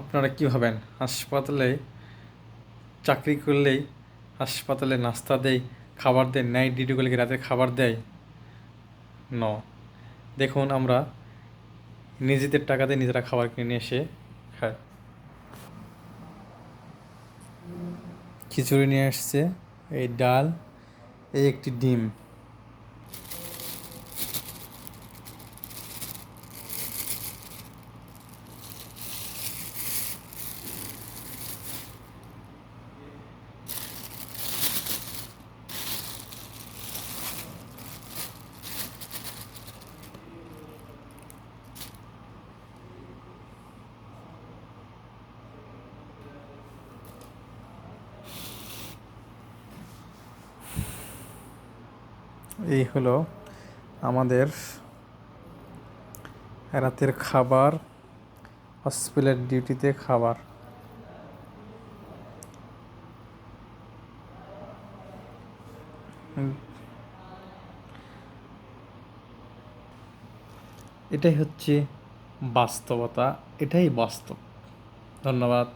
আপনারা কী ভাবেন হাসপাতালে চাকরি করলেই হাসপাতালে নাস্তা দেয়, খাবার দেয়, নাইট ডিউটি করলে কি রাতে খাবার দেয়? ন। দেখুন আমরা নিজেদের টাকাতে নিজেরা খাবার কিনে নিয়ে এসে খাই। খিচুড়ি নিয়ে আসছে, এই ডাল, এই একটি ডিম। এই হলো আমাদের রাতের খাবার, হসপিটালের ডিউটিতে খাবার। এটাই হচ্ছে বাস্তবতা, এটাই বাস্তব। ধন্যবাদ।